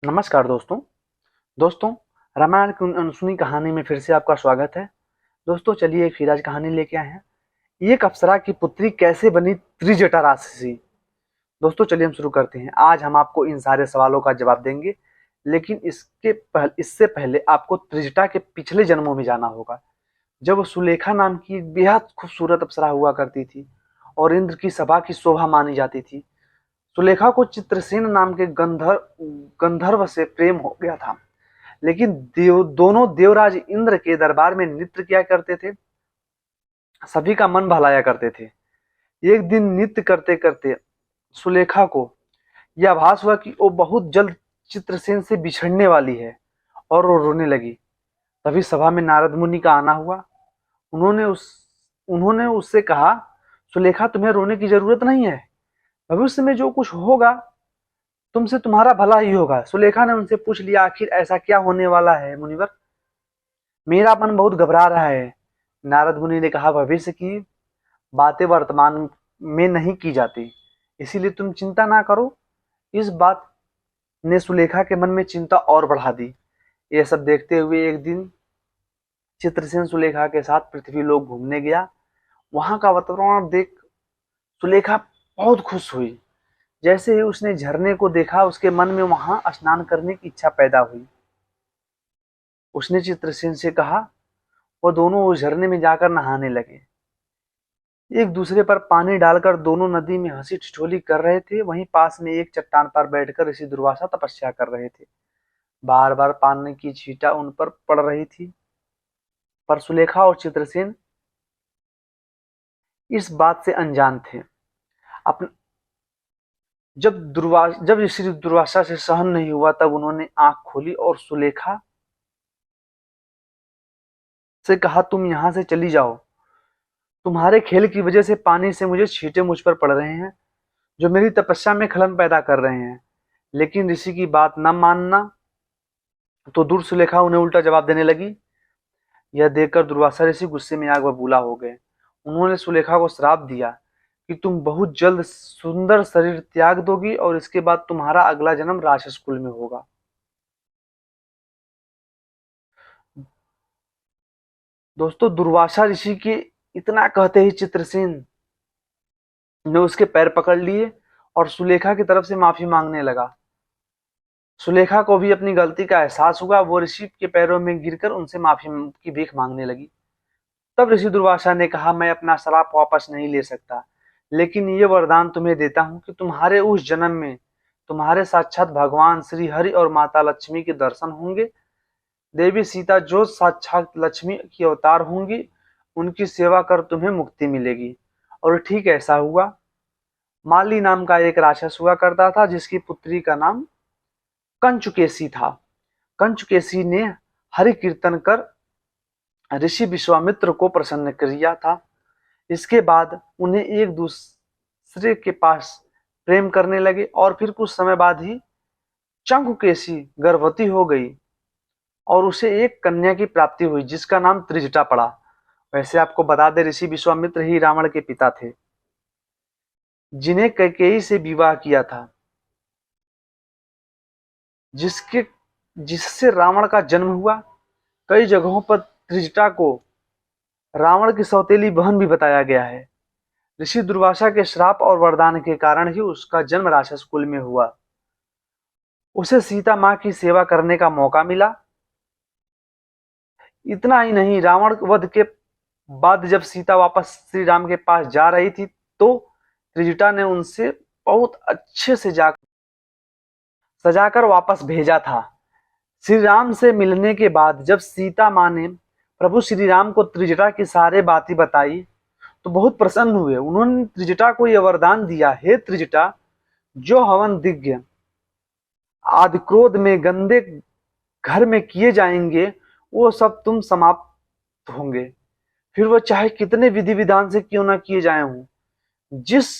नमस्कार दोस्तों रामायण की अनसुनी कहानी में फिर से आपका स्वागत है। दोस्तों चलिए फिर आज कहानी लेके आए हैं। एक अप्सरा की पुत्री कैसे बनी त्रिजटा राक्षसी। दोस्तों चलिए हम शुरू करते हैं। आज हम आपको इन सारे सवालों का जवाब देंगे, लेकिन इससे पहले आपको त्रिजटा के पिछले जन्मों में जाना होगा, जब वो सुलेखा नाम की एक बेहद खूबसूरत अप्सरा हुआ करती थी और इंद्र की सभा की शोभा मानी जाती थी। सुलेखा को चित्रसेन नाम के गंधर्व से प्रेम हो गया था, लेकिन दोनों देवराज इंद्र के दरबार में नृत्य किया करते थे, सभी का मन बहलाया करते थे। एक दिन नृत्य करते करते सुलेखा को यह आभास हुआ कि वो बहुत जल्द चित्रसेन से बिछड़ने वाली है और वो रोने लगी। तभी सभा में नारद मुनि का आना हुआ। उन्होंने उस उन्होंने उससे कहा, सुलेखा तुम्हें रोने की जरूरत नहीं है, भविष्य में जो कुछ होगा तुमसे तुम्हारा भला ही होगा। सुलेखा ने उनसे पूछ लिया, आखिर ऐसा क्या होने वाला है मुनिवर, मेरा मन बहुत घबरा रहा है। नारद मुनि ने कहा, भविष्य की बातें वर्तमान में नहीं की जाती, इसीलिए तुम चिंता ना करो। इस बात ने सुलेखा के मन में चिंता और बढ़ा दी। यह सब देखते हुए एक दिन चित्रसेन सुलेखा के साथ पृथ्वी लोक घूमने गया। वहां का वातावरण देख सुलेखा बहुत खुश हुई। जैसे ही उसने झरने को देखा, उसके मन में वहां स्नान करने की इच्छा पैदा हुई। उसने चित्रसेन से कहा, वो दोनों उस झरने में जाकर नहाने लगे। एक दूसरे पर पानी डालकर दोनों नदी में हंसी ठिठोली कर रहे थे। वहीं पास में एक चट्टान पर बैठकर ऋषि दुर्वासा तपस्या कर रहे थे। बार बार पानी की छींटा उन पर पड़ रही थी, पर सुलेखा और चित्रसेन इस बात से अनजान थे। अपन जब ऋषि दुर्वासा से सहन नहीं हुआ, तब उन्होंने आंख खोली और सुलेखा से कहा, तुम यहां से चली जाओ। तुम्हारे खेल की वजह से पानी से मुझे छींटे मुझ पर पड़ रहे हैं, जो मेरी तपस्या में खलन पैदा कर रहे हैं। लेकिन ऋषि की बात न मानना तो दूर सुलेखा उन्हें उल्टा जवाब देने लगी। यह देखकर दुर्वासा ऋषि गुस्से में आग बबूला हो गए। उन्होंने सुलेखा को श्राप दिया कि तुम बहुत जल्द सुंदर शरीर त्याग दोगी और इसके बाद तुम्हारा अगला जन्म राक्षस कुल में होगा। दोस्तों दुर्वासा ऋषि के इतना कहते ही चित्रसेन ने उसके पैर पकड़ लिए और सुलेखा की तरफ से माफी मांगने लगा। सुलेखा को भी अपनी गलती का एहसास हुआ। वो ऋषि के पैरों में गिरकर उनसे माफी की भीख मांगने लगी। तब ऋषि दुर्वासा ने कहा, मैं अपना श्राप वापस नहीं ले सकता, लेकिन ये वरदान तुम्हें देता हूं कि तुम्हारे उस जन्म में तुम्हारे साक्षात भगवान श्री हरि और माता लक्ष्मी के दर्शन होंगे। देवी सीता जो साक्षात लक्ष्मी की अवतार होंगी, उनकी सेवा कर तुम्हें मुक्ति मिलेगी। और ठीक ऐसा हुआ। माली नाम का एक राक्षस हुआ करता था, जिसकी पुत्री का नाम कंचुकेशी था। कंचुकेशी ने हरि कीर्तन कर ऋषि विश्वामित्र को प्रसन्न किया था। इसके बाद उन्हें एक दूसरे के पास प्रेम करने लगे और फिर कुछ समय बाद ही चंकुकेशी गर्भवती हो गई और उसे एक कन्या की प्राप्ति हुई, जिसका नाम त्रिजटा पड़ा। वैसे आपको बता दें, ऋषि विश्वामित्र ही रावण के पिता थे, जिन्हें कैकेयी से विवाह किया था, जिसके जिससे रावण का जन्म हुआ। कई जगहों पर त्रिजटा को रावण की सौतेली बहन भी बताया गया है। ऋषि दुर्वासा के श्राप और वरदान के कारण ही उसका जन्म राक्षस कुल में हुआ। उसे सीता माँ की सेवा करने का मौका मिला। इतना ही नहीं, रावण वध के बाद जब सीता वापस श्री राम के पास जा रही थी, तो त्रिजटा ने उनसे बहुत अच्छे से सजाकर वापस भेजा था। श्री राम से मिलने के बाद जब सीता माँ ने प्रभु श्री राम को त्रिजटा की सारी बातें बताई, तो बहुत प्रसन्न हुए। उन्होंने त्रिजटा को यह वरदान दिया, हे त्रिजटा, जो हवन दिग्य आदि क्रोध में गंदे घर में किए जाएंगे, वो सब तुम समाप्त होंगे, फिर वो चाहे कितने विधि विधान से क्यों ना किए जाए हों। जिस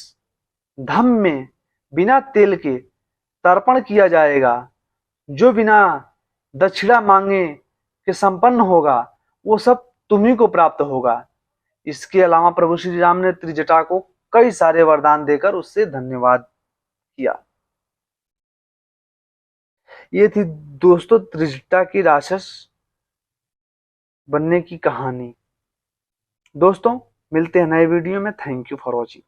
धम में बिना तेल के तर्पण किया जाएगा, जो बिना दक्षिणा मांगे के संपन्न होगा, वो सब तुम्ही को प्राप्त होगा। इसके अलावा प्रभु श्री राम ने त्रिजटा को कई सारे वरदान देकर उससे धन्यवाद किया। ये थी दोस्तों त्रिजटा की राक्षस बनने की कहानी। दोस्तों मिलते हैं नए वीडियो में। Thank you for watching.